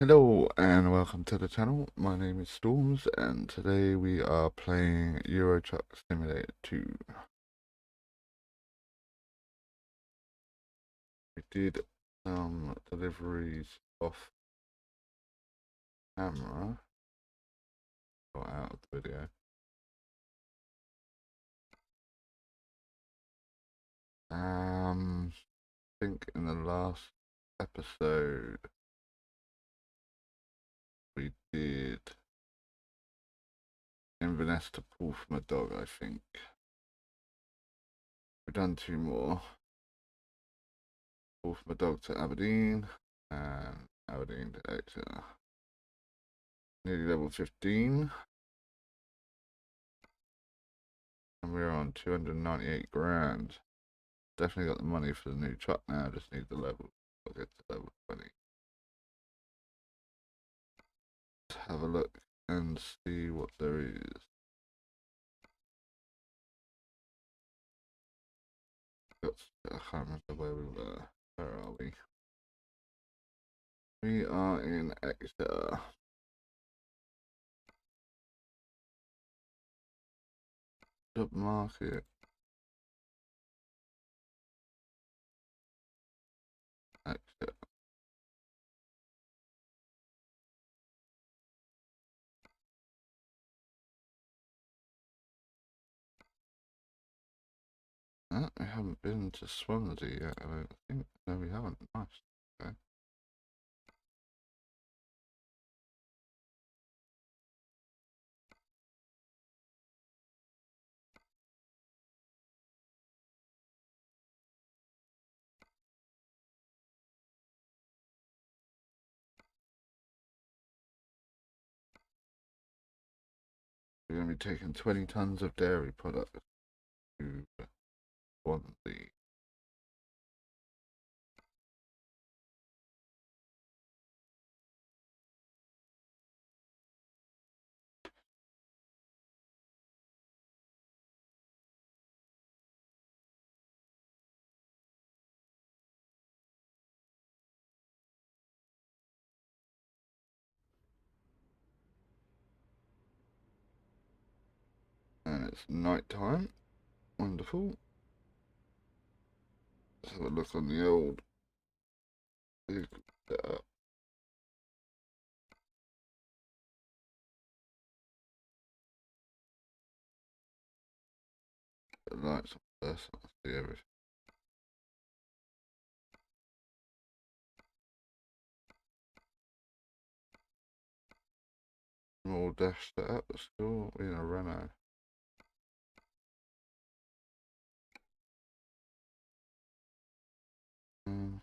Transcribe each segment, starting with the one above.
Hello and welcome to the channel. My name is Storms and today we are playing Euro Truck Simulator 2. We did some deliveries off camera, or out of the video. I think in the last episode we did Inverness to pull from a dog, I think. We've done two more. Pull from a dog to Aberdeen and Aberdeen to Exeter. Nearly level 15. And we're on 298 grand. Definitely got the money for the new truck now. Just need the level. I'll get to level 20. Let's have a look and see what there is. I can't remember where we were. Where are we? We are in Exeter. Job market. Exeter. We haven't been to Swansea yet, I don't think. No, we haven't. Nice. Okay. We're going to be taking 20 tons of dairy products to Swansea. And it's night time. Wonderful. Let's have a look on the old vehicle setup. The lights on first, so I can see everything. Small dash setup, that's cool. We're in a Renault. Um,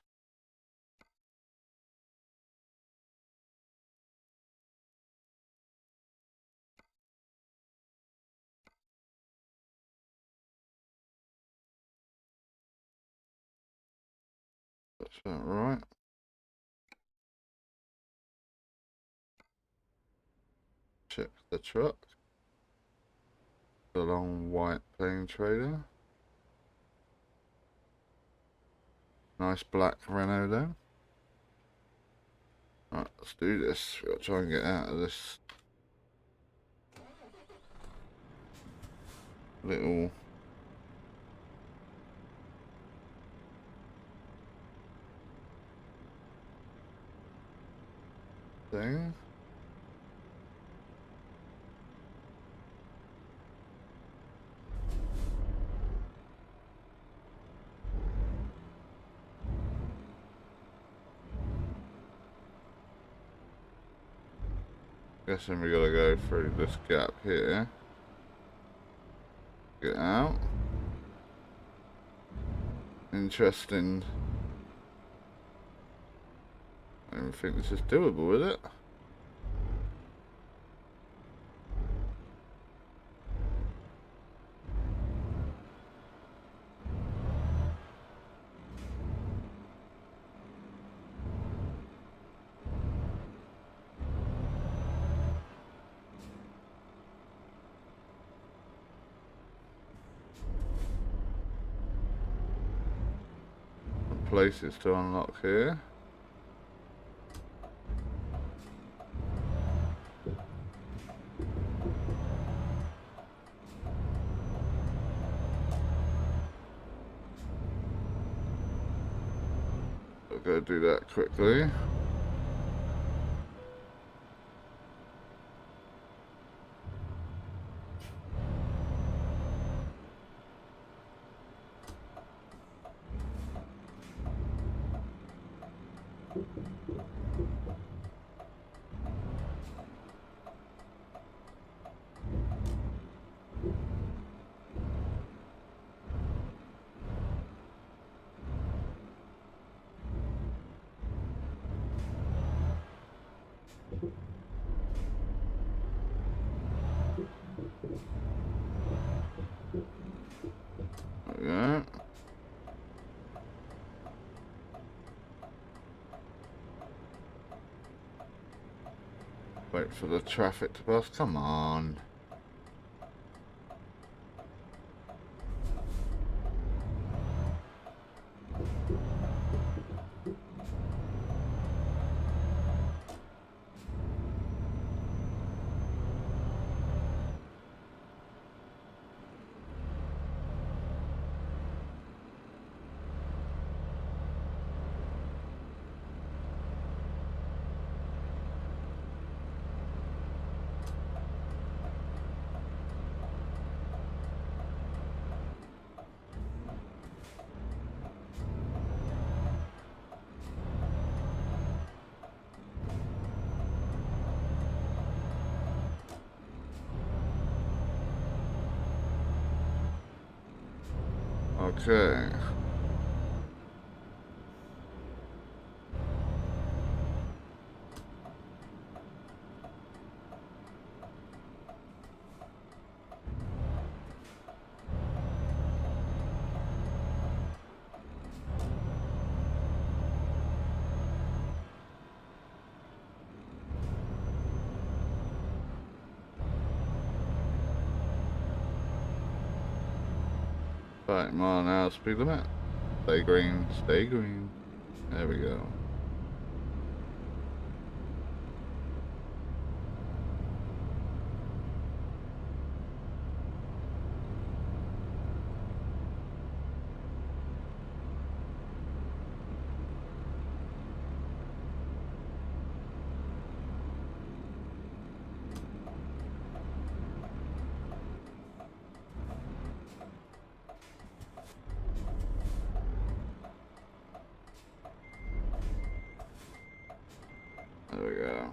that's about right. Check the truck. The long white plain trailer. Nice black Renault there. Right, let's do this. We've got to try and get out of this little thing. Guessing we gotta go through this gap here. Get out. Interesting. I don't think this is doable, is it? Places to unlock here. I'll go do that quickly. There we go. Wait for the traffic to pass. Come on. Okay. Right, mile an hour speed limit. Stay green, stay green. There we go. There we go.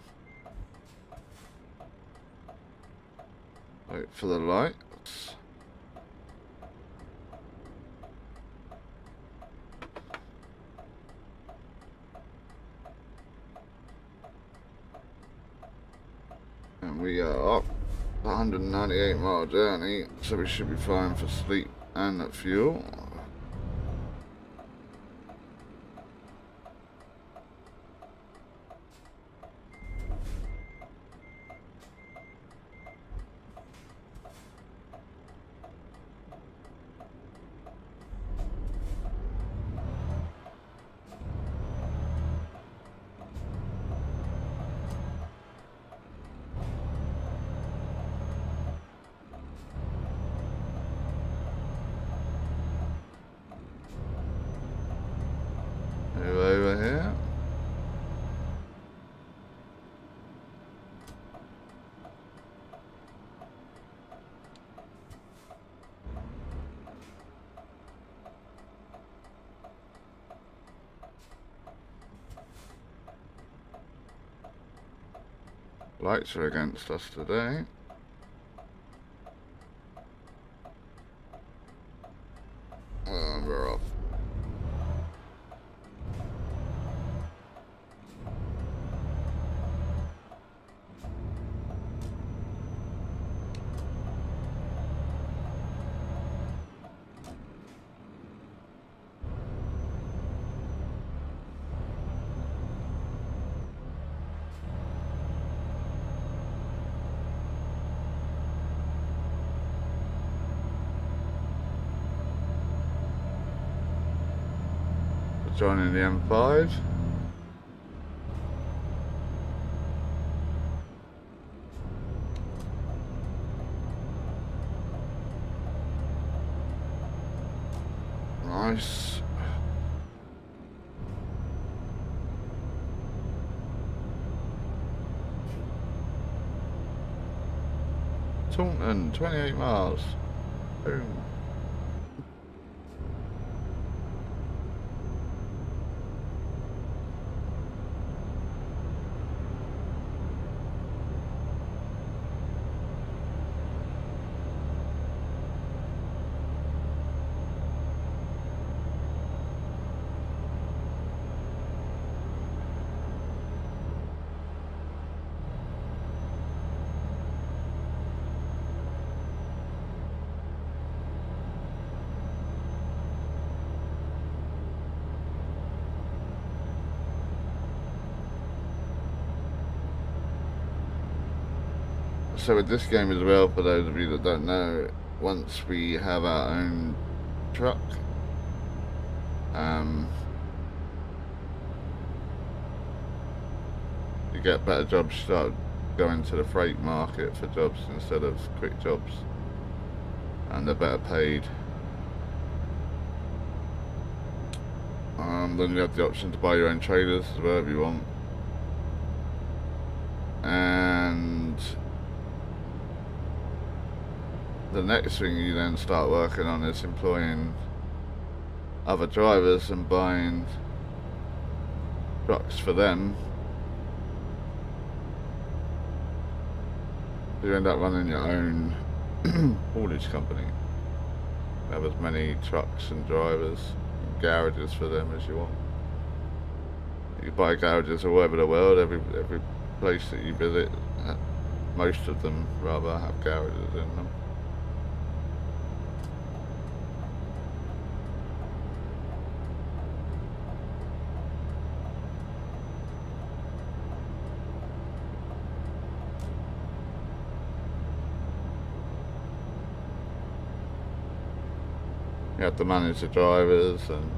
Wait for the lights. And we are up 198 mile journey, so we should be fine for sleep and fuel. Over here. Lights are against us today. We're off. Joining the M5. Nice. Taunton, 28 miles. Boom. So with this game as well, for those of you that don't know, once we have our own truck, you get better jobs, start going to the freight market for jobs instead of quick jobs, and they're better paid. Then you have the option to buy your own trailers as well if you want. And the next thing you then start working on is employing other drivers and buying trucks for them. You end up running your own haulage company. You have as many trucks and drivers and garages for them as you want. You buy garages all over the world. Every place that you visit, most of them rather, have garages in them. You have to manage the drivers and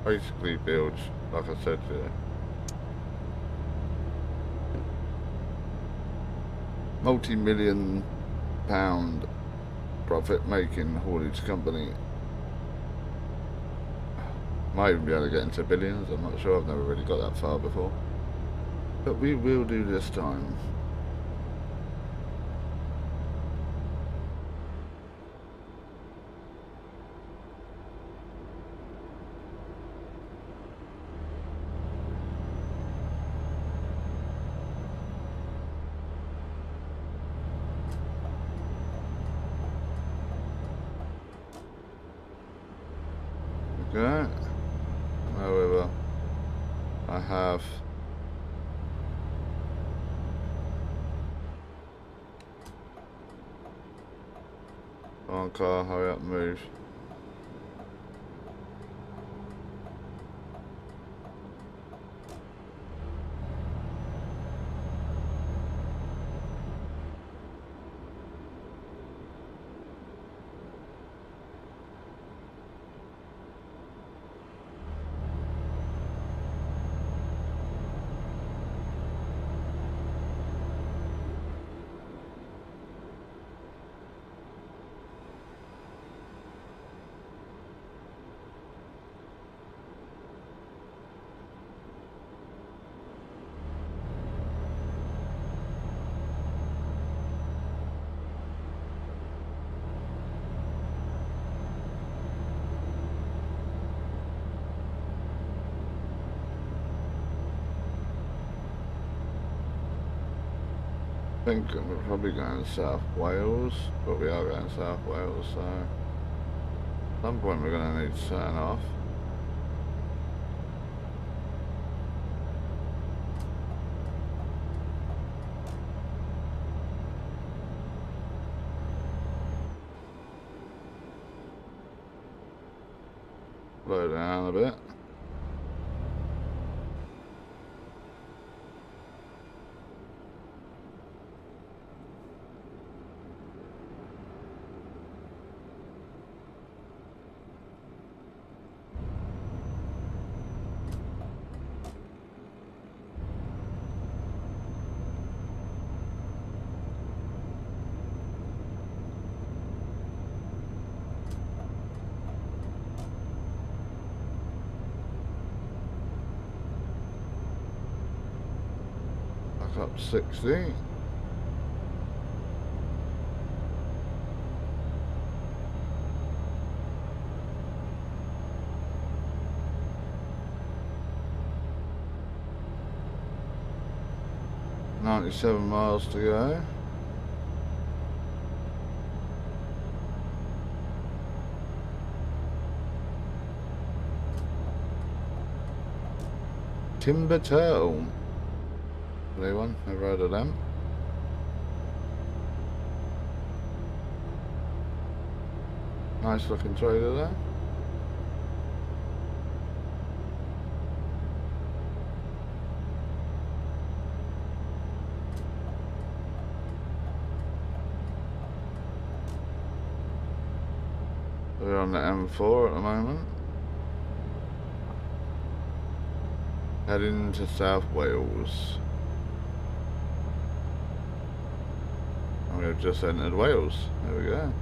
basically build, like I said, multi-million pound profit making haulage company. Might even be able to get into billions, I'm not sure, I've never really got that far before. But we will do this time. Okay. However, I have come on car, hurry up, move. I think we're probably going South Wales, but we are going South Wales, so at some point we're going to need to turn off. Slow down a bit. Up 60. 97 miles to go. Timber Turtle. Blue one, never heard of them. Nice looking trailer there. We're on the M4 at the moment. Heading to South Wales. And we've just entered Wales. There we go.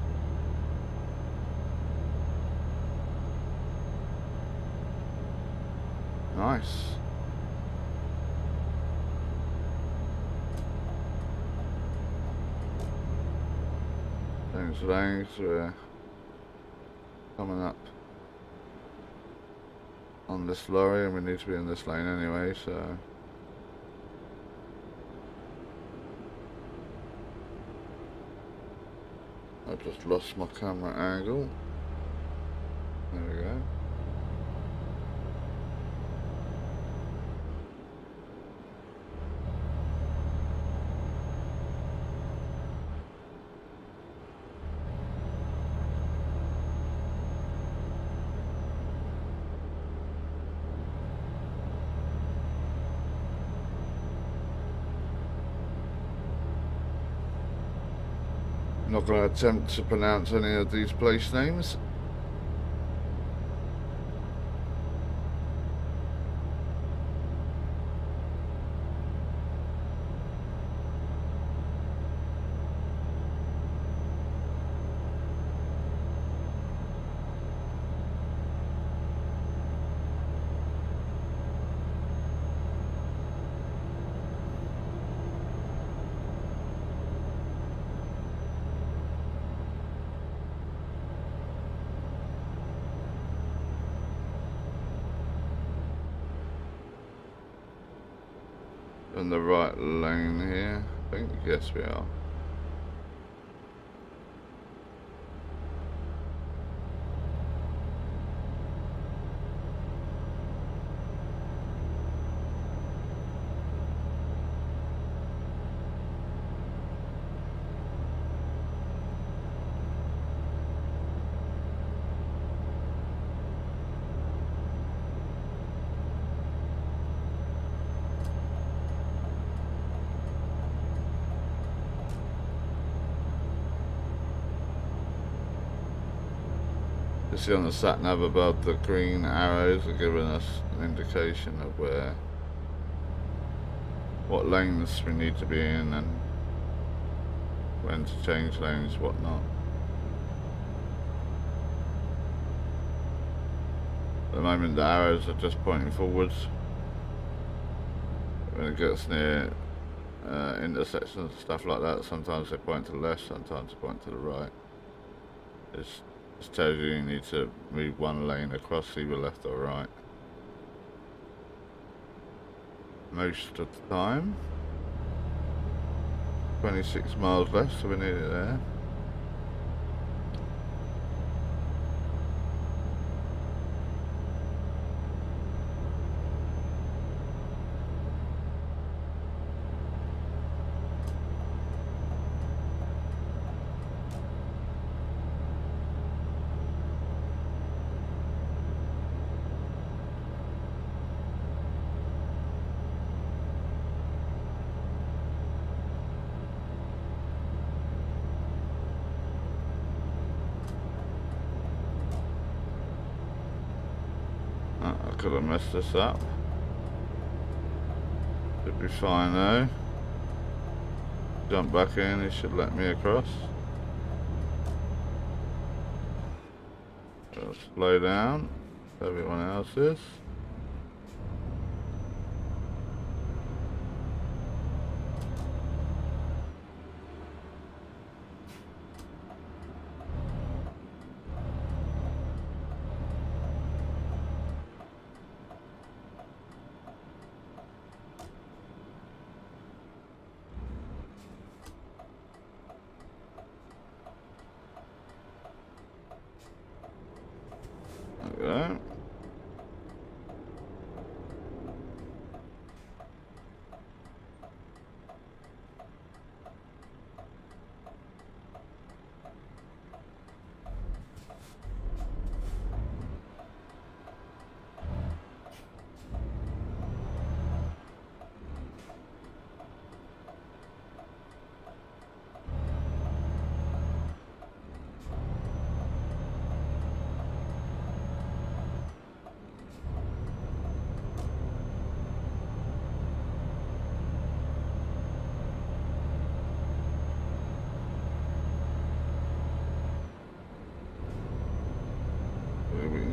Nice. Thanks, lanes. We're coming up on this lorry, and we need to be in this lane anyway, so I've just lost my camera angle. There we go. I'm not going to attempt to pronounce any of these place names. In the right lane here, I think. Yes, we are. You see on the SatNav above, the green arrows are giving us an indication of what lanes we need to be in and when to change lanes, whatnot. At the moment the arrows are just pointing forwards. When it gets near intersections and stuff like that, sometimes they point to the left, sometimes they point to the right. It tells you need to move one lane across, either left or right. Most of the time. 26 miles left, so we're nearly there. I could have messed this up. Should be fine though. Jump back in, he should let me across. I'll slow down, everyone else is.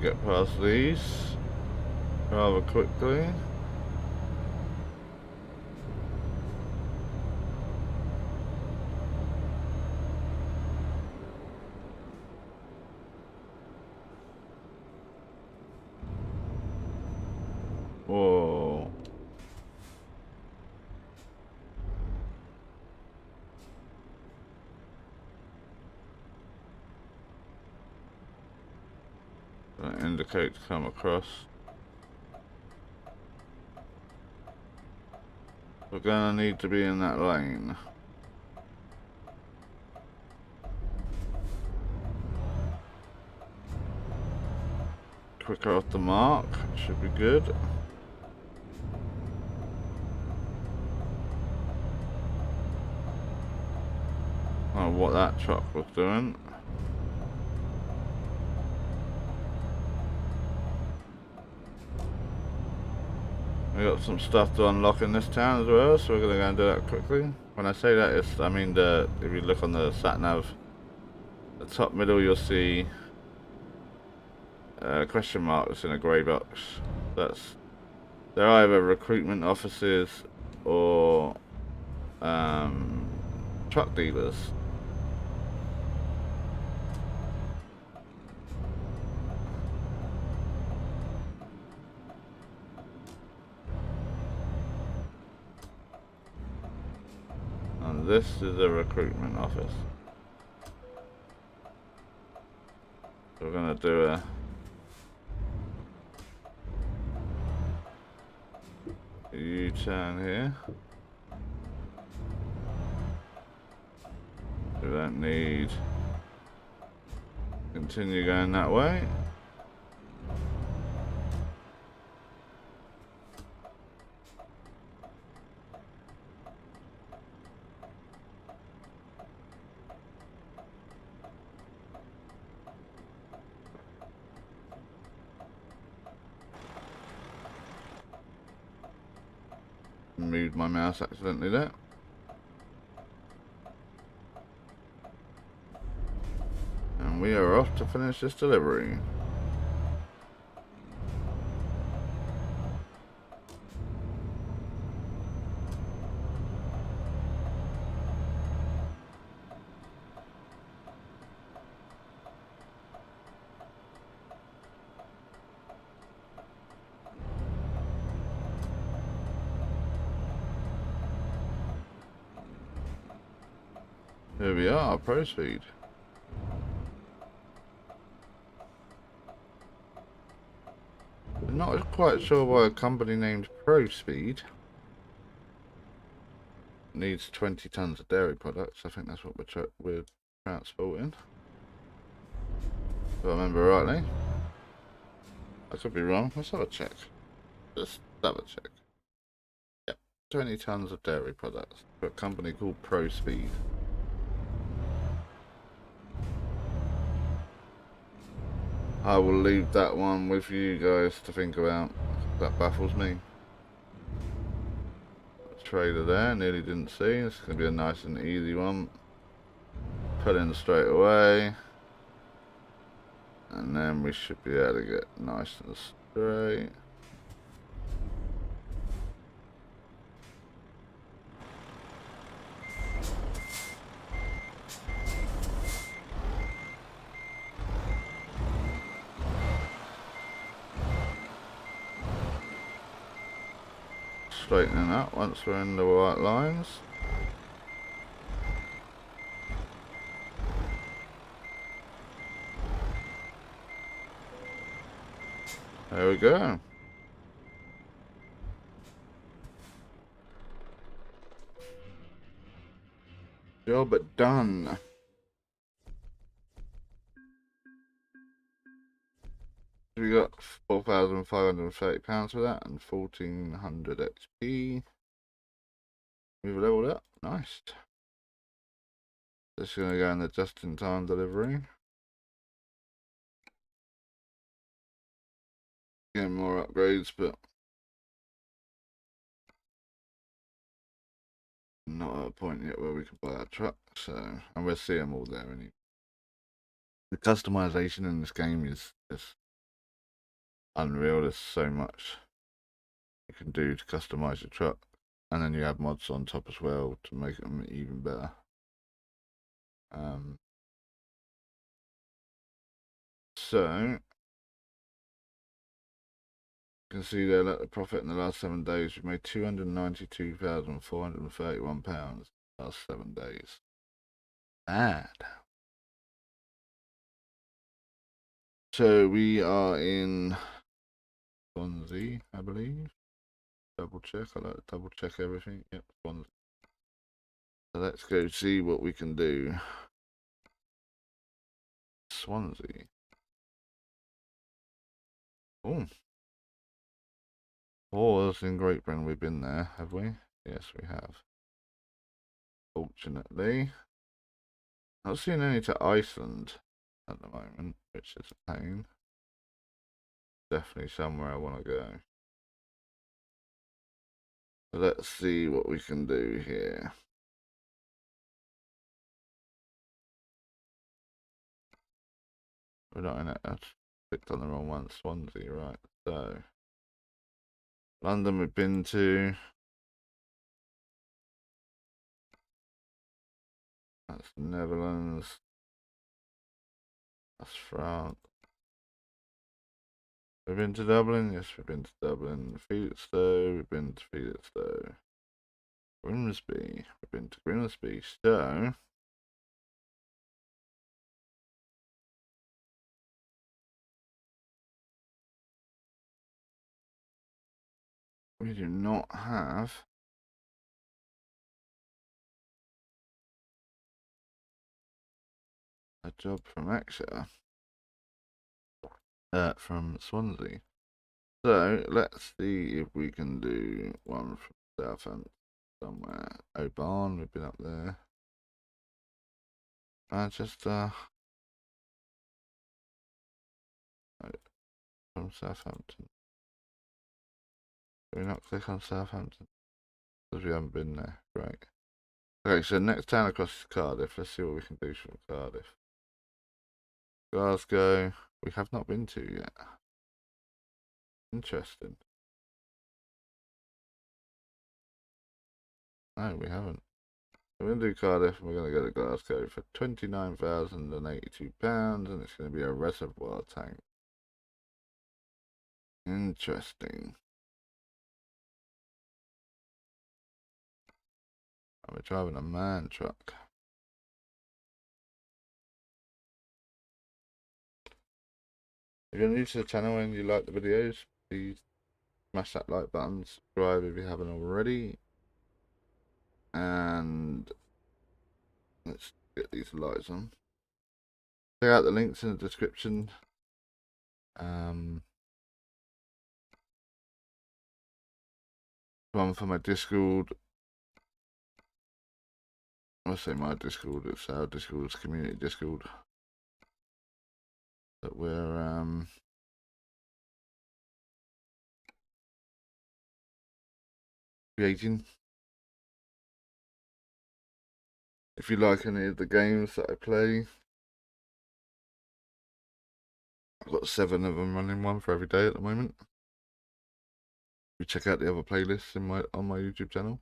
get past these rather quickly. Whoa. That indicates come across. We're gonna need to be in that lane. Quicker off the mark, should be good. I don't know what that truck was doing. We got some stuff to unlock in this town as well, so we're gonna go and do that quickly. When I say that, it's, I mean, if you look on the SatNav, the top middle, you'll see question marks in a grey box. They're either recruitment offices or truck dealers. And this is a recruitment office. We're gonna do a U-turn here. We don't need continue going that way. Moved my mouse accidentally there. And we are off to finish this delivery. Here we are, ProSpeed. Not quite sure why a company named ProSpeed needs 20 tons of dairy products. I think that's what we're transporting. If I remember rightly. I could be wrong. Let's have a check. Just double check. Yep, 20 tons of dairy products for a company called ProSpeed. I will leave that one with you guys to think about. That baffles me. Trailer there, nearly didn't see. It's going to be a nice and easy one. Put in straight away. And then we should be able to get nice and straight. Straightening up once we're in the right lines. There we go. Job done. We got £4,530 for that and 1400 XP. We've leveled up. Nice. Just gonna go in the just-in-time delivery. Getting more upgrades, but not at a point yet where we can buy a truck. So, and we'll see them all there anyway. The customization in this game is just unreal. There's so much you can do to customize your truck, and then you add mods on top as well to make them even better. So you can see there that the profit in the last 7 days, we've made £292,431 last 7 days. Bad. So we are in Swansea, I believe. Double check. I like to double check everything. Yep, Swansea. So let's go see what we can do. Swansea. Oh. Wars in Great Britain. We've been there, have we? Yes, we have. Fortunately. Not seeing any to Iceland at the moment, which is a pain. Definitely somewhere I want to go. So let's see what we can do here. We're not in it. I clicked on the wrong one. Swansea, right. So London we've been to. That's Netherlands. That's France. We've been to Dublin. Yes, we've been to Dublin. Felixstowe. We've been to Felixstowe. Grimsby. We've been to Grimsby. So we do not have a job from Exeter. From Swansea. So let's see if we can do one from Southampton somewhere. Oban, we've been up there. Manchester. From Southampton. Can we not click on Southampton? Because we haven't been there. Right. Okay, so next town across is Cardiff. Let's see what we can do from Cardiff. Glasgow. We have not been to yet. Interesting. No, we haven't. We're going to do Cardiff and we're going to go to Glasgow for £29,082 and it's going to be a Reservoir Tank. Interesting. We're driving a man truck. If you're new to the channel and you like the videos, please smash that like button, subscribe if you haven't already. And let's get these lights on. Check out the links in the description. One for my Discord. I say my Discord, it's our Discord, it's community Discord that we're creating. If you like any of the games that I play, I've got 7 of them running, one for every day at the moment. You check out the other playlists in on my YouTube channel.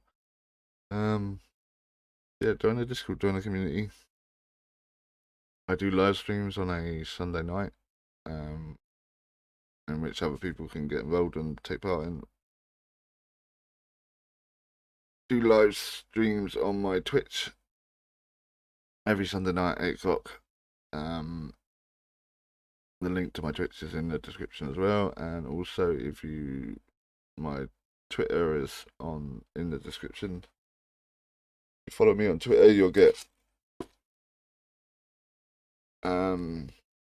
Yeah, join the Discord, join the community. I do live streams on a Sunday night, in which other people can get involved and take part in. Do live streams on my Twitch every Sunday night, 8 o'clock. The link to my Twitch is in the description as well, and also if you, my Twitter is in the description. If you follow me on Twitter, you'll get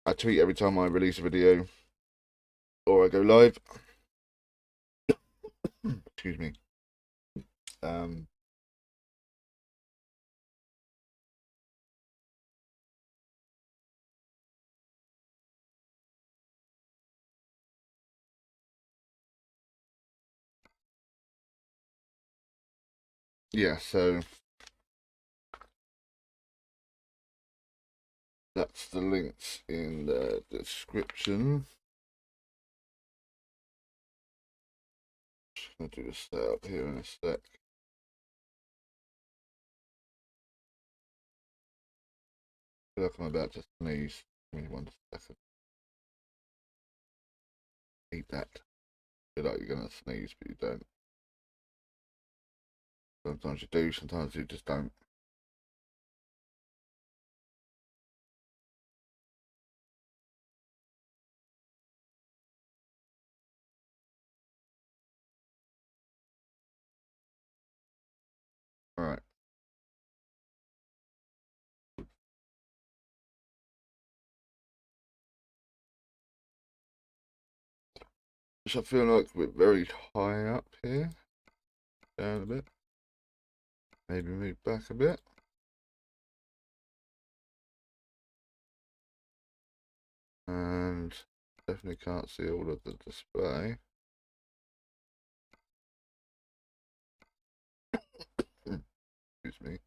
I tweet every time I release a video or I go live. Excuse me. Yeah, so that's the links in the description. I'll do a setup here in a sec. I feel like I'm about to sneeze. Give me 1 second. Eat that. I feel like you're gonna sneeze, but you don't. Sometimes you do, sometimes you just don't. Alright. Which I feel like we're very high up here. Down a bit. Maybe move back a bit. And definitely can't see all of the display. Excuse me.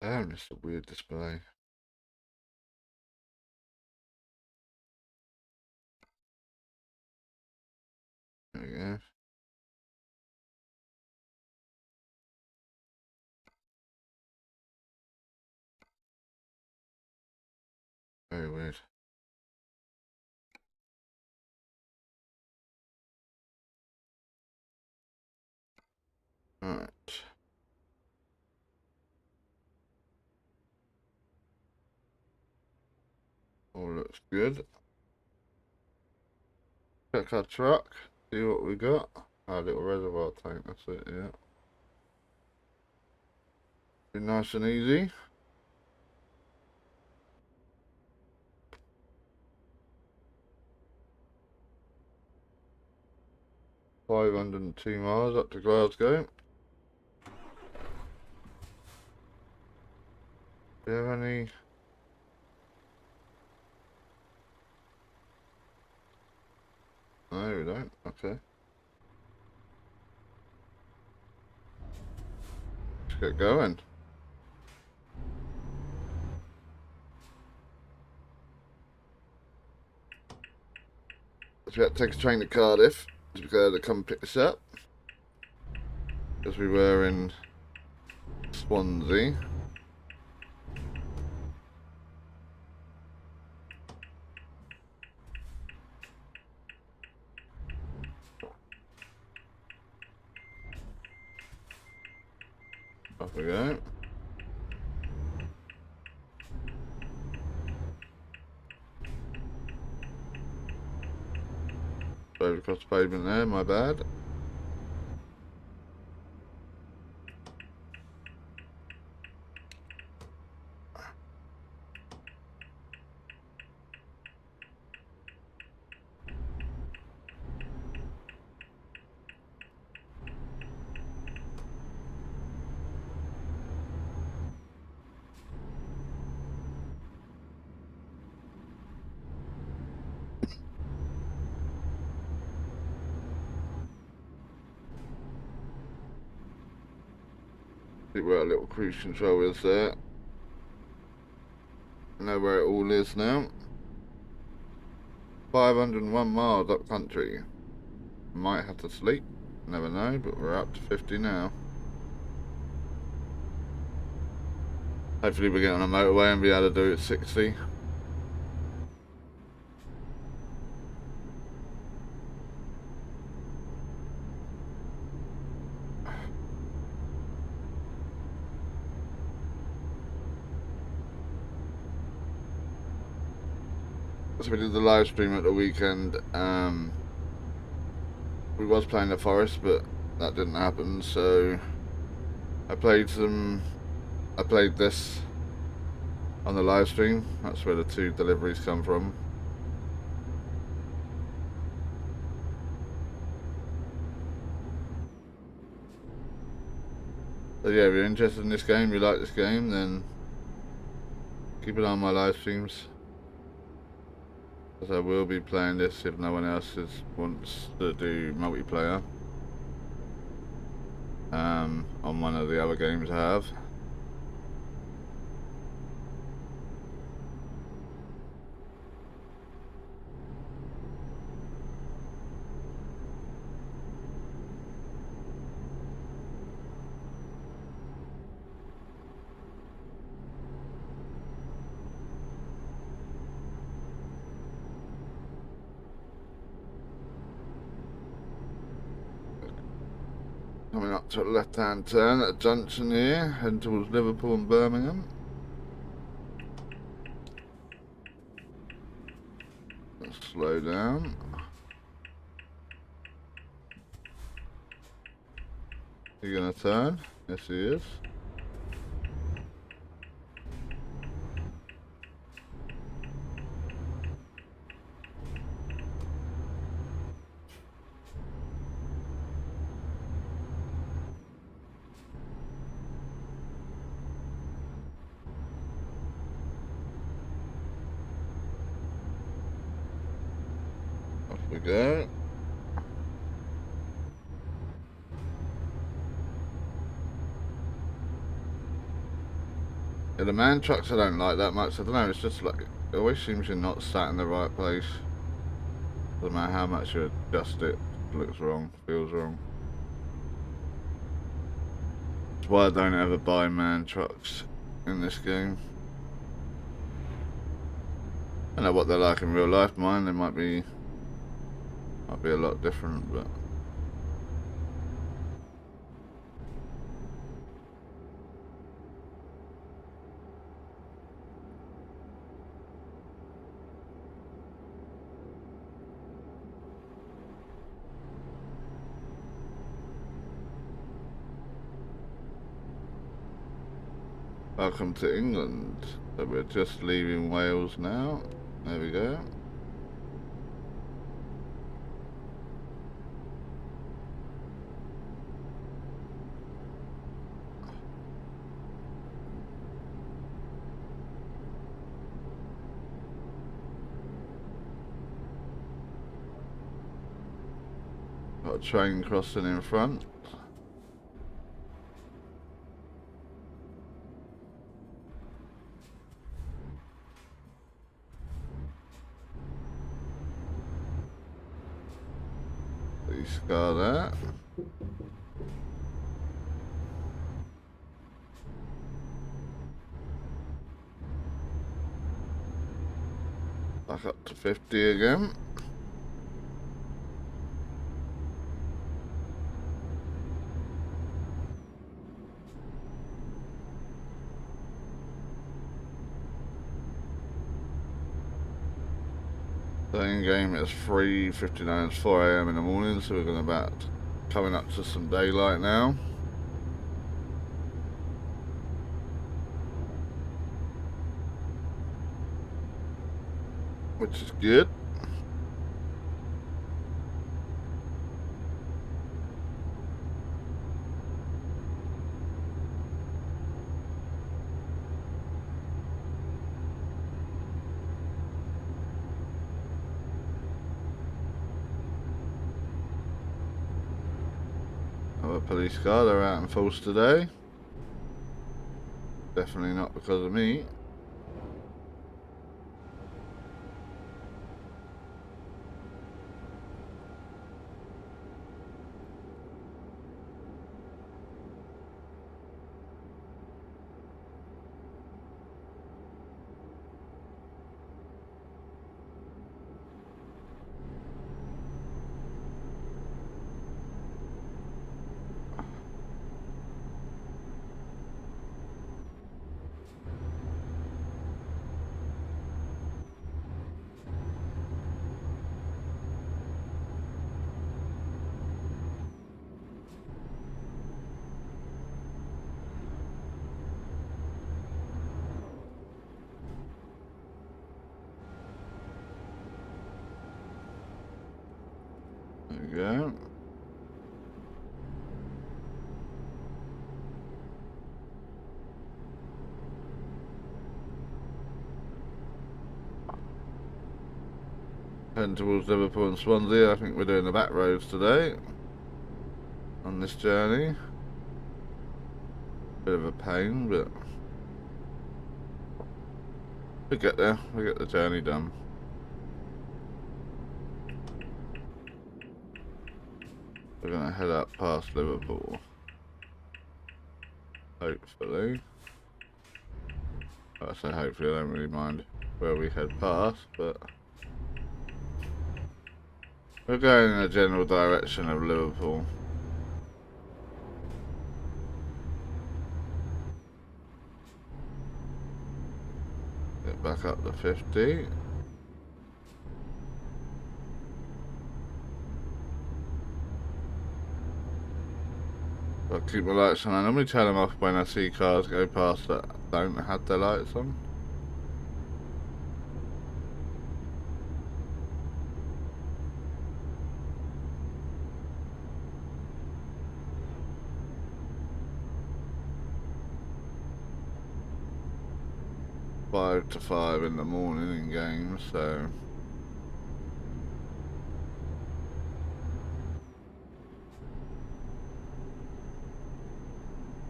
Damn, it's a weird display. There we go. Very weird. Alright. All looks good. Check our truck, see what we got. Our little reservoir tank, that's it, yeah. Be nice and easy. $502 up to Glasgow. Do you have any? No, we don't. Okay. Let's get going. So we had to take a train to Cardiff to come pick us up. Because we were in Swansea. Off we go. Drove across the pavement there, my bad. See where our little cruise control is there. Know where it all is now. 501 miles up country. Might have to sleep, never know, but we're up to 50 now. Hopefully we get on a motorway and be able to do it 60. So we did the live stream at the weekend. We was playing the Forest, but that didn't happen. So I played this on the live stream. That's where the 2 deliveries come from. So yeah, if you're interested in this game, you like this game, then keep an eye on my live streams. Because I will be playing this if no one else wants to do multiplayer. On one of the other games I have. Coming up to a left-hand turn at a junction here, heading towards Liverpool and Birmingham. Let's slow down. You gonna turn? Yes, he is. Off we go. Yeah, the man trucks I don't like that much. I don't know, it's just like, it always seems you're not sat in the right place. Doesn't matter how much you adjust it, it looks wrong, feels wrong. That's why I don't ever buy man trucks in this game. I don't know what they're like in real life. Mine, they might be a lot different, but welcome to England. So we're just leaving Wales now. There we go. Got a train crossing in front. Police car there. Back up to 50 again. Playing game is 3:59, it's 4 AM in the morning, so we're going about coming up to some daylight now. Which is good. Another police car, they're out in force today. Definitely not because of me. There we go. Heading towards Liverpool and Swansea. I think we're doing the back roads today on this journey. Bit of a pain, but we get there. We get the journey done. We're gonna head up past Liverpool. Hopefully. I say hopefully, I don't really mind where we head past, but we're going in the general direction of Liverpool. it back up to 50. I'll keep my lights on. I normally turn them off when I see cars go past that don't have their lights on. Five to 5 in the morning in games, so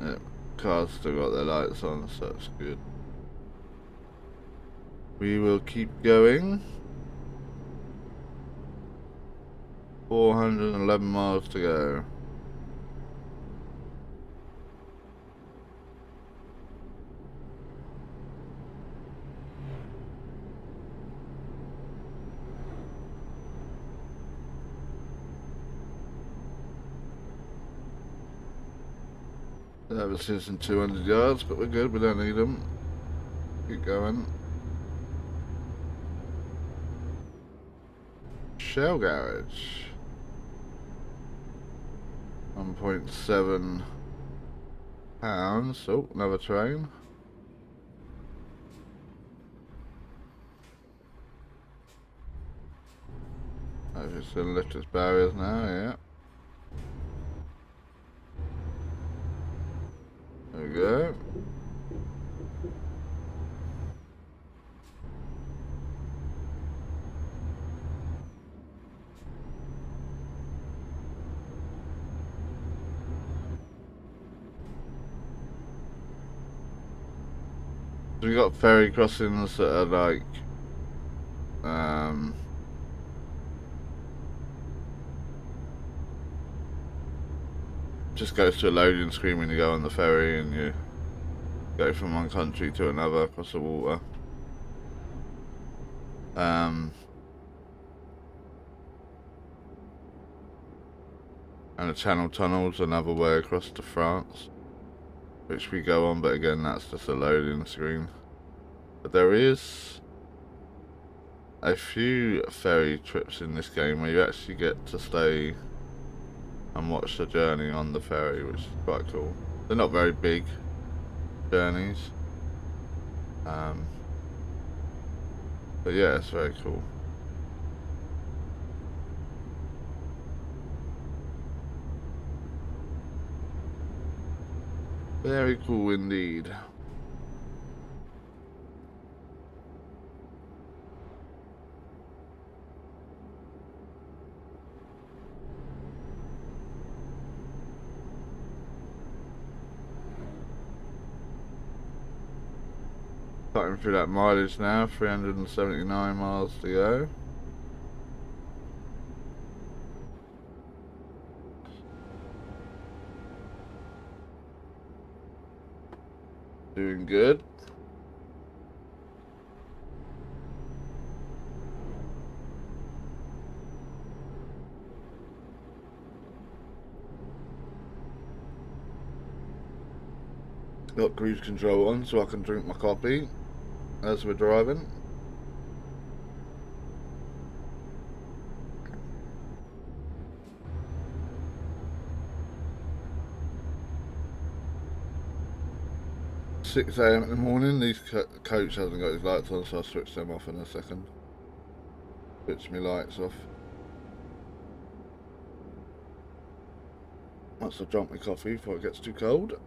yeah, cars still got their lights on, so that's good. We will keep going. 411 miles to go. Services in 200 yards, but we're good, we don't need them. Keep going. Shell garage. 1.7 pounds. Oh, another train. Oh, it's gonna lift its barriers now, yeah. There we go. So we got ferry crossings that are like just goes to a loading screen when you go on the ferry and you go from one country to another across the water. And the Channel Tunnel's another way across to France, which we go on, but again that's just a loading screen. But there is a few ferry trips in this game where you actually get to stay and watch the journey on the ferry, which is quite cool. They're not very big journeys, but yeah, it's very cool. Very cool indeed. Cutting through that mileage now, 379 miles to go. Doing good. Got cruise control on so I can drink my coffee as we're driving. "6 AM in the morning." These coach hasn't got his lights on, so I'll switch them off in a second. Switch my lights off. Once I've drunk my coffee before it gets too cold.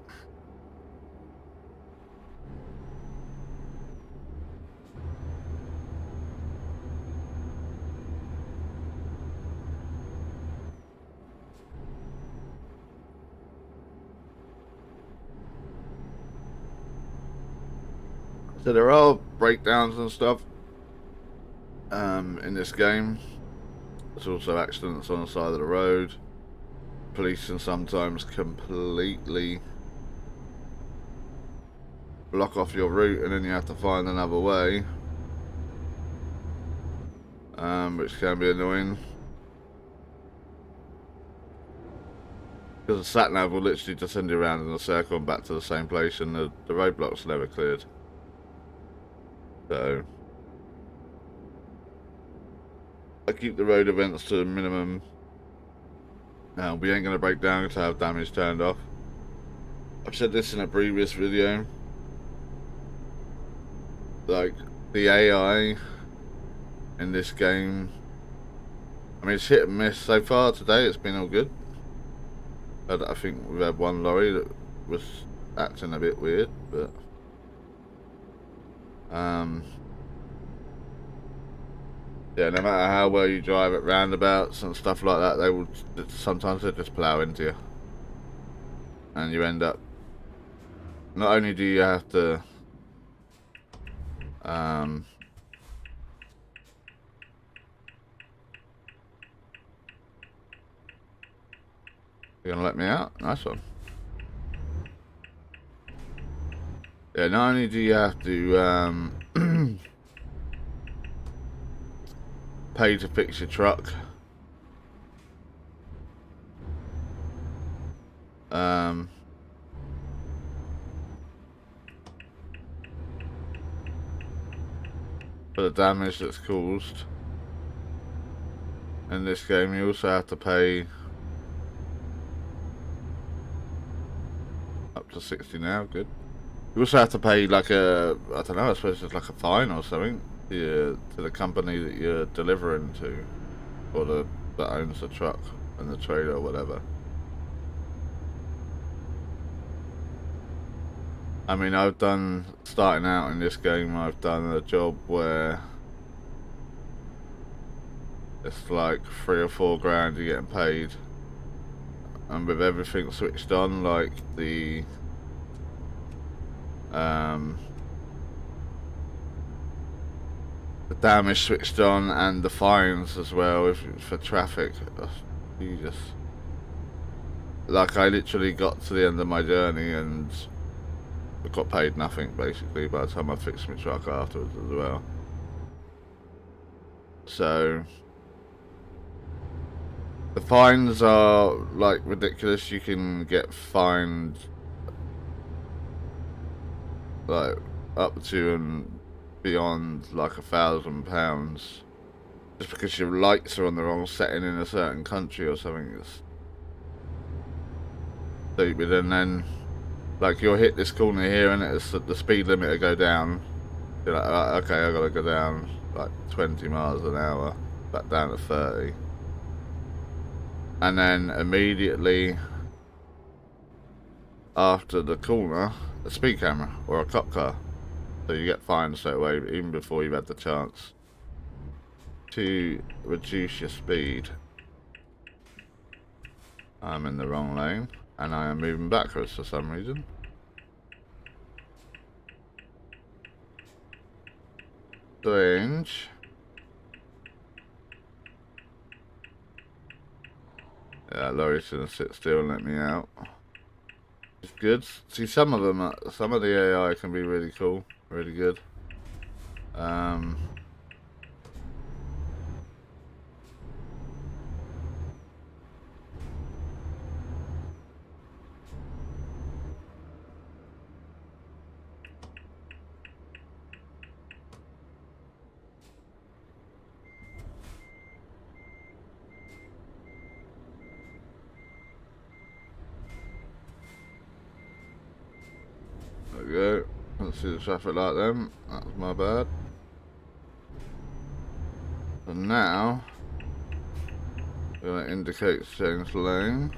So there are breakdowns and stuff in this game. There's also accidents on the side of the road. Police can sometimes completely block off your route and then you have to find another way, which can be annoying. Because the SatNav will literally just send you around in a circle and back to the same place, and the roadblock's never cleared. So I keep the road events to a minimum. Now we ain't gonna break down to have damage turned off. I've said this in a previous video. Like the AI in this game, I mean, it's hit and miss so far. Today it's been all good, but I think we've had one lorry that was acting a bit weird, but yeah, no matter how well you drive at roundabouts and stuff like that, sometimes they just plow into you, and you end up, not only do you have to you're gonna let me out? Nice one. Yeah, not only do you have to pay to fix your truck, for the damage that's caused in this game, you also have to pay up to 60 now. Good. You also have to pay like a, I don't know, I suppose it's like a fine or something to the company that you're delivering to, or that owns the truck and the trailer or whatever. I mean, starting out in this game, I've done a job where it's like 3 or 4 grand you're getting paid, and with everything switched on, like the damage switched on and the fines as well for traffic. You just, like, I literally got to the end of my journey and I got paid nothing basically by the time I fixed my truck afterwards as well. So the fines are like ridiculous. You can get fined like up to and beyond like £1,000 just because your lights are on the wrong setting in a certain country or something. It's stupid. And then like you'll hit this corner here and it's the speed limit will go down. You're like, oh, okay, I gotta go down like 20 miles an hour, back down to 30. And then immediately after the corner, a speed camera or a cop car. So you get fined straight away, even before you've had the chance to reduce your speed. I'm in the wrong lane, and I am moving backwards for some reason. Strange. Yeah, lorry's gonna sit still and let me out. It's good. See, some of the AI can be really cool, really good. There we go. Let's see the traffic light then. That was my bad. So now we're going to indicate change lane.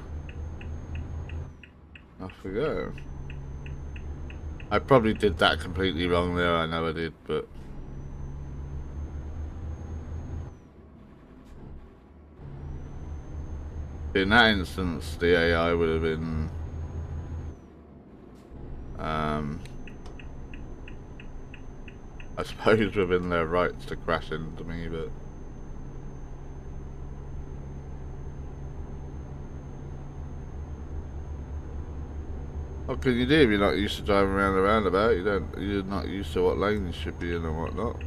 Off we go. I probably did that completely wrong there, I know I did, but in that instance the AI would have been I suppose within their rights to crash into me, but what can you do if you're not used to driving around the roundabout? You're not used to what lane you should be in and whatnot.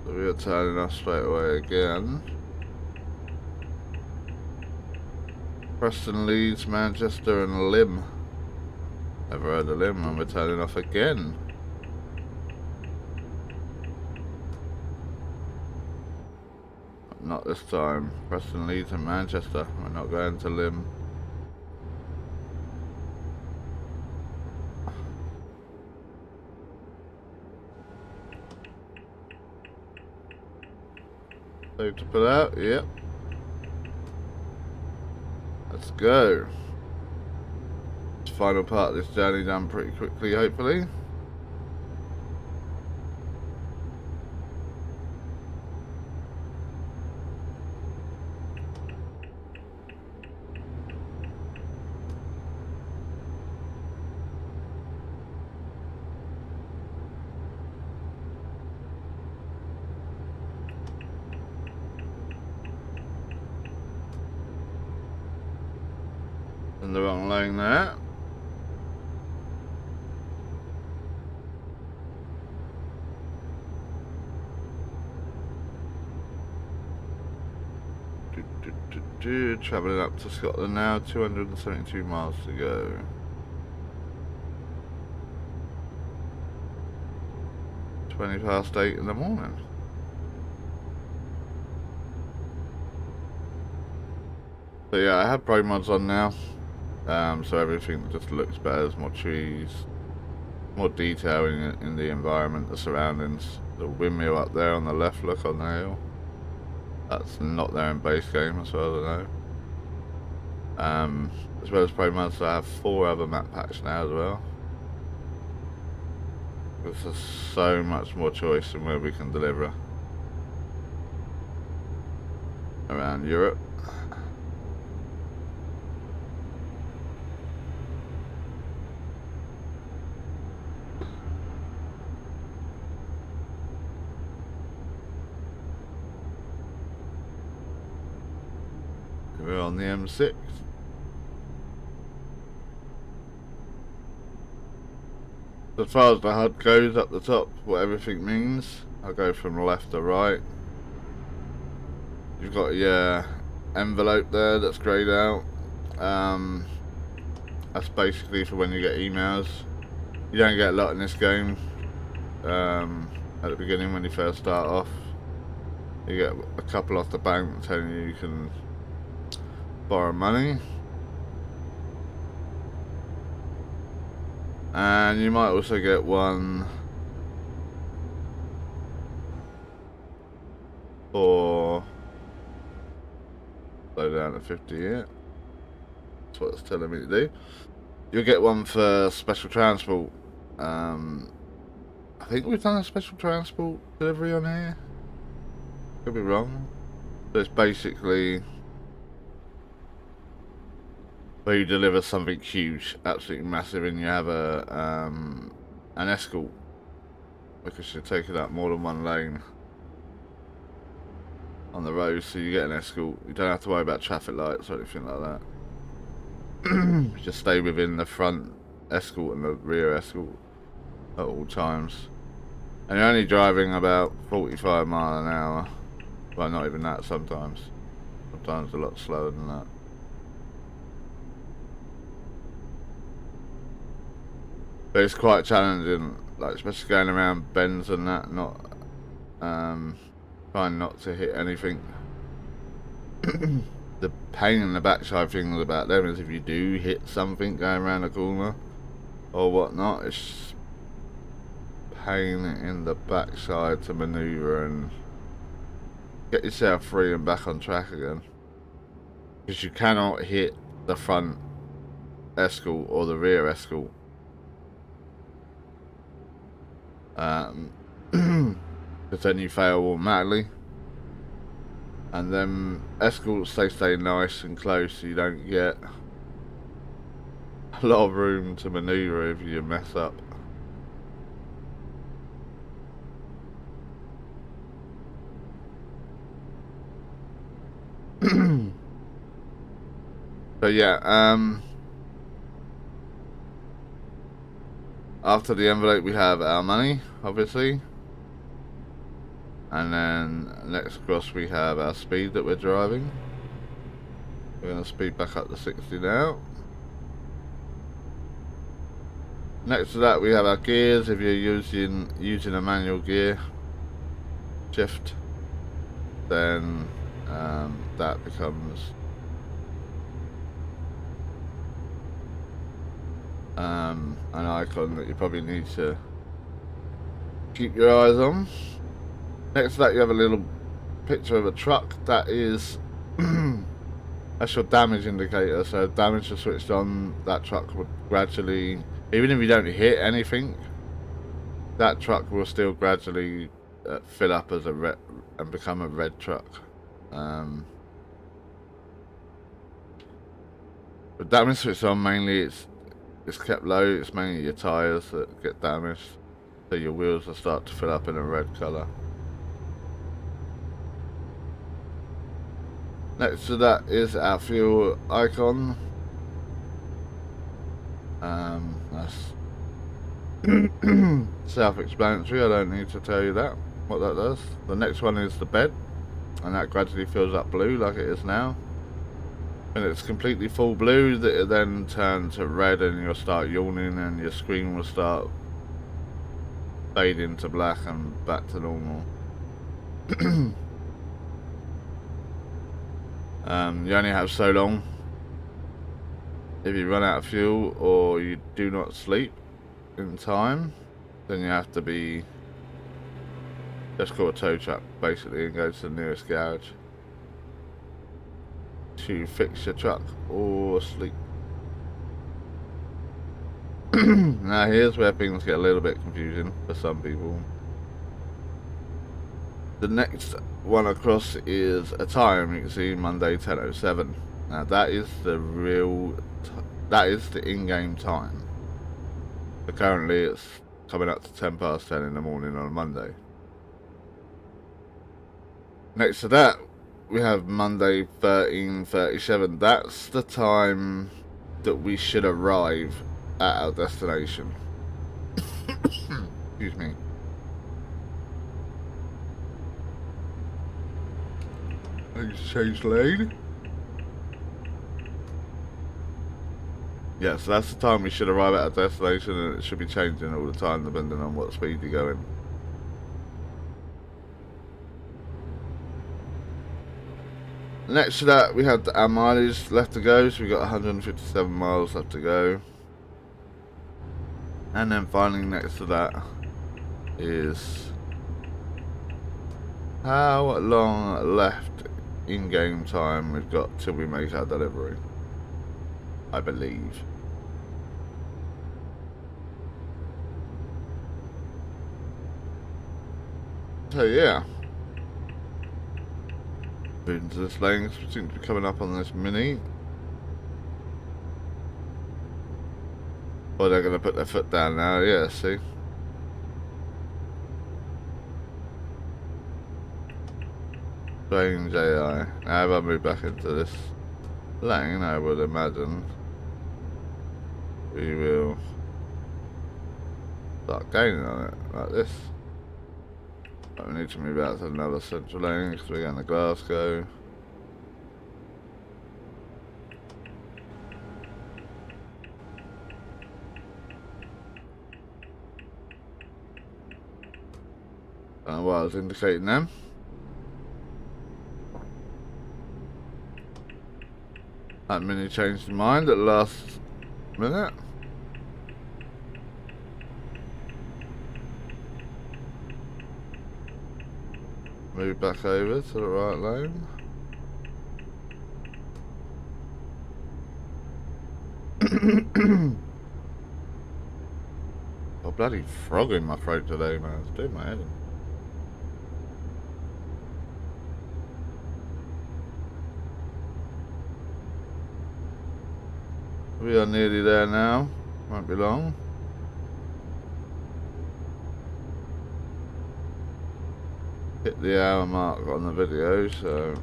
So we are turning off straight away again. Preston, Leeds, Manchester and Lim. Never heard of Lim, and we're turning off again. Not this time. Preston, Leeds and Manchester. We're not going to Lim. So to put out, yep. Let's go. This final part of this journey done pretty quickly, hopefully. In the wrong lane there. Travelling up to Scotland now, 272 miles to go. (8:20 in the morning. So yeah, I have Pro mods on now. So everything just looks better. There's more trees, more detail in the environment, the surroundings. The windmill up there on the left, look on the hill. That's not there in base game as well as I know. As well as Pro mods, I have 4 other map packs now as well. There's so much more choice in where we can deliver around Europe. We're on the M6. As far as the HUD goes up the top, what everything means, I'll go from left to right. You've got your envelope there that's greyed out. That's basically for when you get emails. You don't get a lot in this game. At the beginning when you first start off, you get a couple off the bank telling you can borrow money, and you might also get one for slow down to 50 here. That's what it's telling me to do. You'll get one for special transport. I think we've done a special transport delivery on here. Could be wrong. But it's basically where you deliver something huge, absolutely massive, and you have an escort, because you're taking up more than one lane on the road, so you get an escort. You don't have to worry about traffic lights or anything like that. Just stay within the front escort and the rear escort at all times. And you're only driving about 45 miles an hour. Well, not even that sometimes. Sometimes a lot slower than that. But it's quite challenging, like especially going around bends and that, not trying not to hit anything. The pain in the backside thing about them is if you do hit something going around a corner or whatnot, it's pain in the backside to maneuver and get yourself free and back on track again, because you cannot hit the front escort or the rear escort. Because then you fail automatically, and then escorts, they stay nice and close, so you don't get a lot of room to maneuver if you mess up. But yeah, after the envelope we have our money, obviously, and then next across we have our speed that we're driving. We're going to speed back up to 60 now. Next to that we have our gears. If you're using a manual gear shift, then that becomes an icon that you probably need to keep your eyes on. Next to that you have a little picture of a truck. That is that's your damage indicator. So if damage is switched on, that truck would gradually, even if you don't hit anything, that truck will still gradually fill up as a red and become a red truck. But damage switched on, mainly it's kept low. It's mainly your tires that get damaged, so your wheels will start to fill up in a red color. Next to that is our fuel icon. That's self-explanatory. I don't need to tell you that, what that does. The next one is the bed, and that gradually fills up blue like it is now. When it's completely full blue, it then turns to red and you'll start yawning and your screen will start fading to black and back to normal. You only have so long. If you run out of fuel or you do not sleep in time, then you have to be just call a tow truck basically and go to the nearest garage to fix your truck or sleep. Now here's where things get a little bit confusing for some people. The next one across is a time. You can see Monday 10:07. Now that is the in-game time. So currently it's coming up to 10 past 10 in the morning on a Monday. Next to that we have Monday 13:37. That's the time that we should arrive at our destination. Excuse me. Change lane. Yeah, so that's the time we should arrive at our destination, and it should be changing all the time depending on what speed you're going. Next to that we have our mileage left to go, so we got 157 miles left to go. And then finally next to that is how long left in-game time we've got till we make our delivery, I believe. So yeah, moving to this lane, we seem to be coming up on this mini. Oh, they're going to put their foot down now, yeah, see? Strange AI. Now if I move back into this lane, I would imagine we will start gaining on it, like this. But we need to move out to another central lane because we're going to Glasgow. What I was indicating them. That mini changed mind at the last minute. Move back over to the right lane. Oh, bloody frog in my throat today, man. It's doing my head in. We are nearly there now. Won't be long. Hit the hour mark on the video, so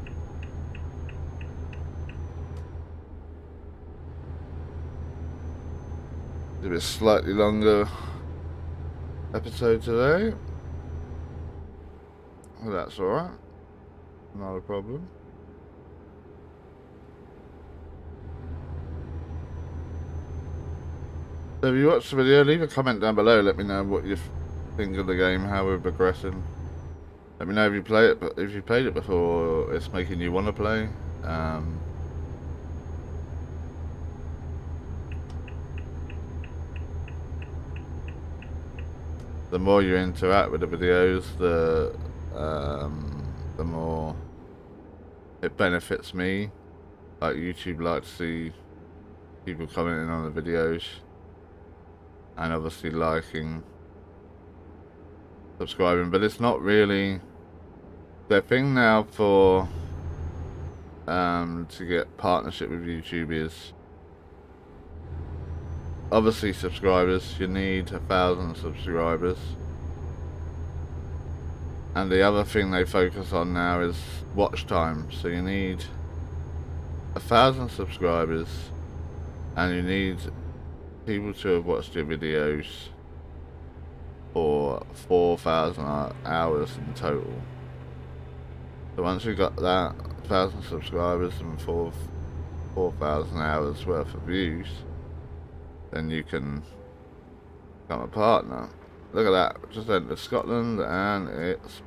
it's a bit slightly longer episode today. Well, that's alright. Not a problem. So if you watched the video, leave a comment down below. Let me know what you think of the game, how we're progressing. Let me know if you play it, but if you played it before, it's making you want to play. The more you interact with the videos, the more it benefits me. Like YouTube like to see people commenting on the videos, and obviously liking, subscribing, but it's not really their thing now for to get partnership with YouTube is obviously subscribers. You need 1,000 subscribers, and the other thing they focus on now is watch time. So you need 1,000 subscribers, and you need people to have watched your videos for 4,000 hours in total. So once you've got that 1,000 subscribers and 4,000 hours worth of views, then you can become a partner. Look at that, just entered Scotland and it's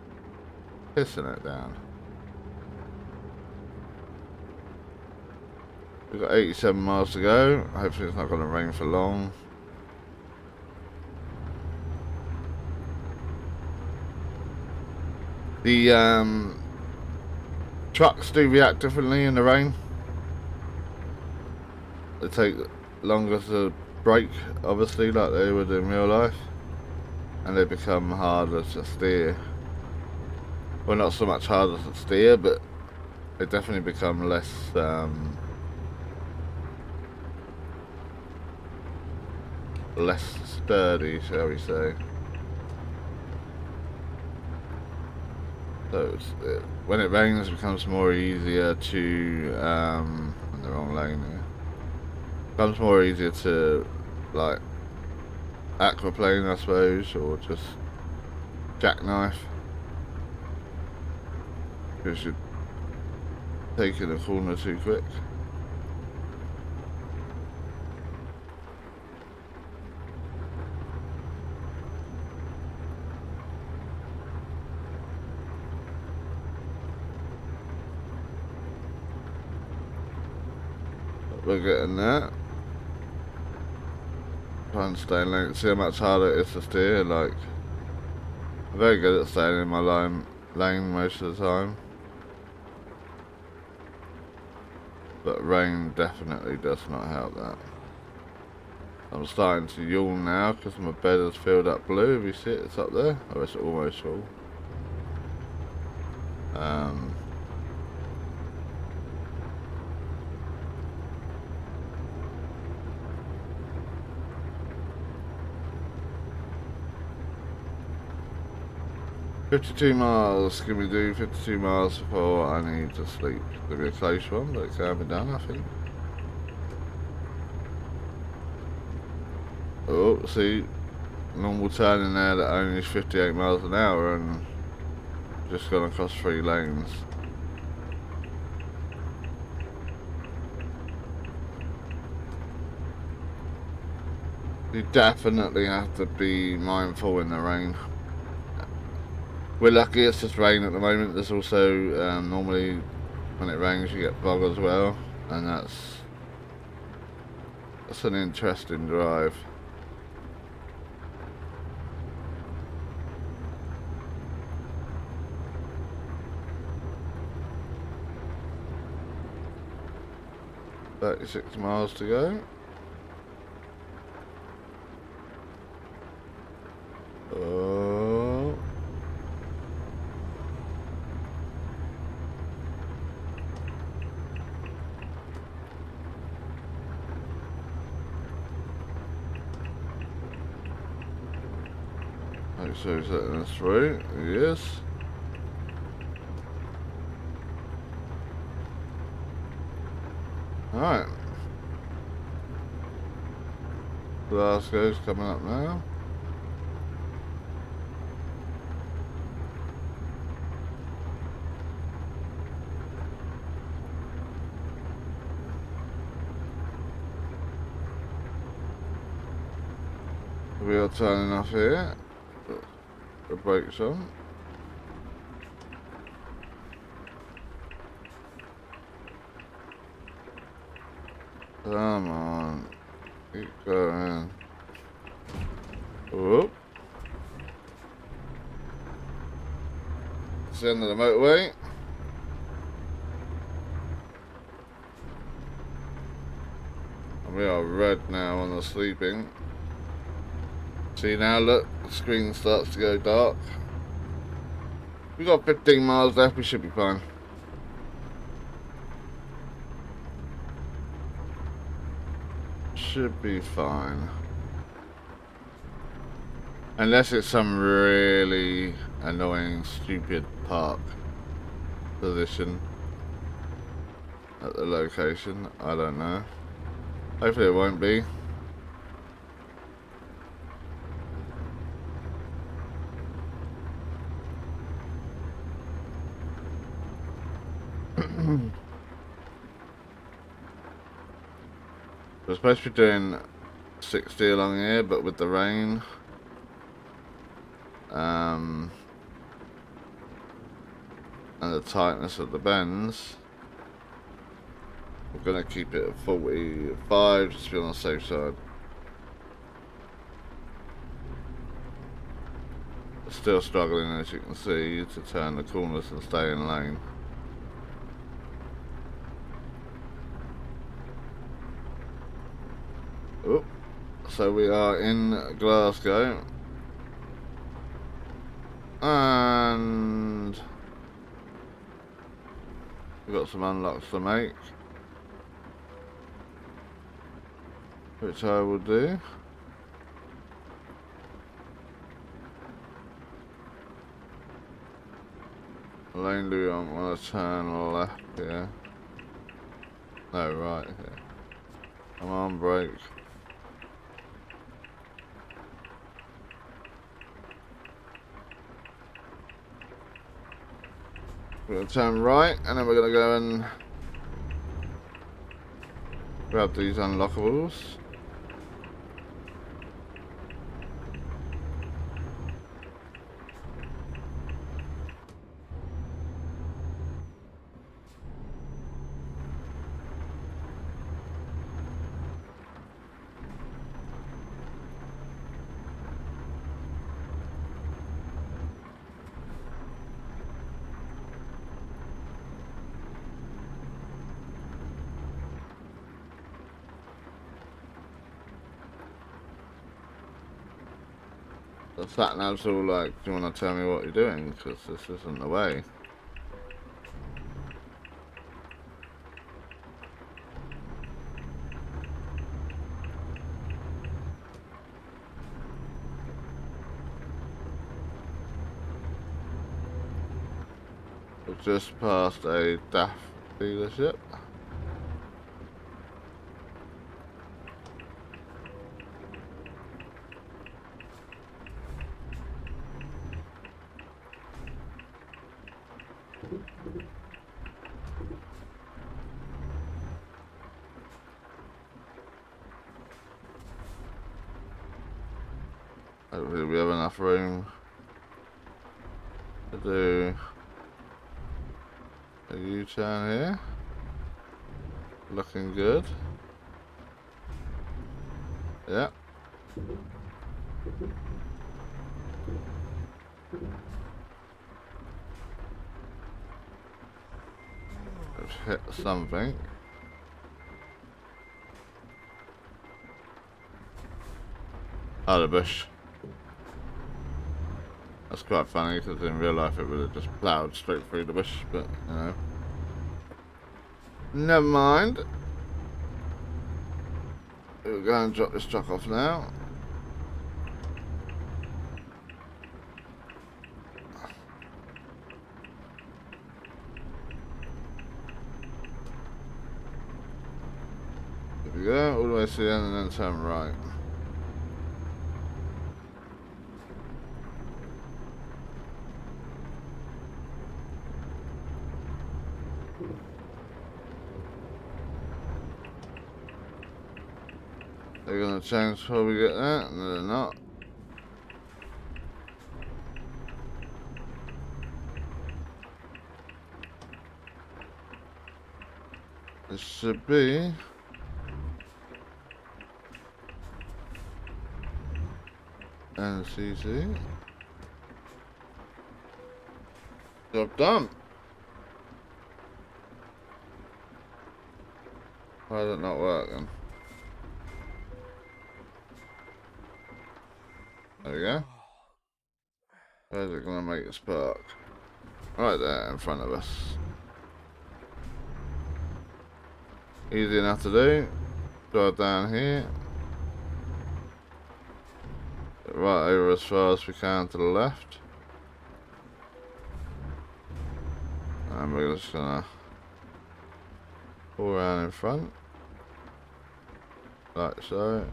pissing it down. We've got 87 miles to go. Hopefully it's not going to rain for long. The trucks do react differently in the rain. They take longer to brake, obviously, like they would in real life, and they become harder to steer. Well, not so much harder to steer, but they definitely become less less sturdy, shall we say. So when it rains, it becomes more easier to in the wrong lane here. Becomes more easier to like aquaplane, I suppose, or just jackknife, because you're taking a corner too quick. We're getting that. Try and stay in lane. See how much harder it is to steer. Like, I'm very good at staying in my lane most of the time, but rain definitely does not help that. I'm starting to yawn now because my bed has filled up blue. If you see it, it's up there. Oh, it's almost full. $52 miles. Can we do 52 miles before I need to sleep? It'll be a close one, but it can be done, I think. Oh, see, normal turning there that only is 58 miles an hour and just gone across 3 lanes. You definitely have to be mindful in the rain. We're lucky it's just rain at the moment. There's also normally when it rains you get fog as well, and that's an interesting drive. $36 miles to go. Oh. Make sure he's letting us through. Yes. Alright. Glasgow's coming up now. wheel turning off here. The brakes on. Come on. Keep going. Whoop. It's the end of the motorway. And we are red now on the sleeping. See now, look, the screen starts to go dark. We got 15 miles left, we should be fine. Should be fine. Unless it's some really annoying, stupid park position at the location. I don't know. Hopefully it won't be. We're supposed to be doing 60 along here, but with the rain, and the tightness of the bends, we're going to keep it at 45 just to be on the safe side. We're still struggling, as you can see, to turn the corners and stay in lane. Oh, so we are in Glasgow, and we've got some unlocks to make, which I will do. Lane, do we want to turn left here? No, right here. Come on, brake. We're going to turn right, and then we're going to go and grab these unlockables. The SatNav's all like, do you want to tell me what you're doing? Because this isn't the way. We've just passed a DAF dealership. Hopefully we have enough room to do a U-turn here. Looking good. Yeah. Let's hit something. Oh, the bush. That's quite funny because in real life it would have just ploughed straight through the bush, but you know. Never mind. We'll go and drop this truck off now. There we go, all the way to the end and then turn right. They're going to change before we get there? No, they're not. This should be NCC. Job done. Why is it not working? There we go. Where's it gonna make a spark? Right there in front of us. Easy enough to do. Drive down here. Right over as far as we can to the left. And we're just gonna pull around in front. Like so.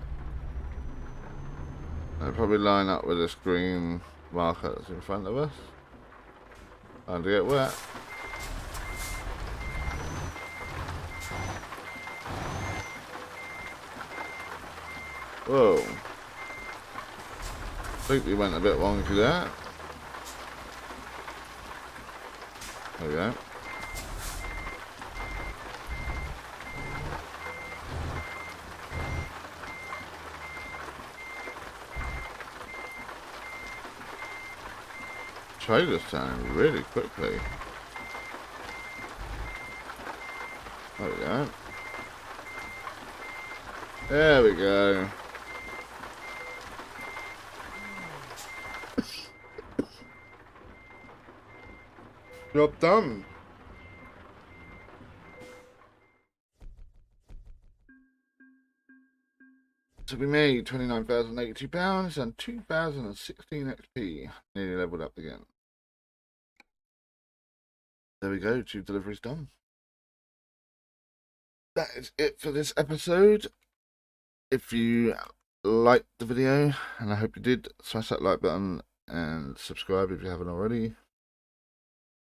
And probably line up with this green marker that's in front of us. Time to get wet. Whoa. I think we went a bit wonky there. There we go. Trailer's turning really quickly. There we go. There we go. Job done. So we made £29,082 and 2,016 XP. Nearly leveled up again. There we go, tube delivery's done. That is it for this episode. If you liked the video, and I hope you did, smash that like button and subscribe if you haven't already.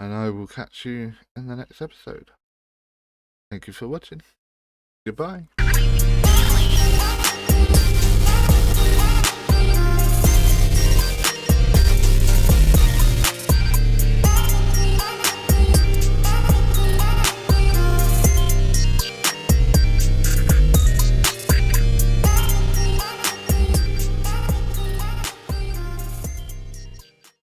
And I will catch you in the next episode. Thank you for watching. Goodbye.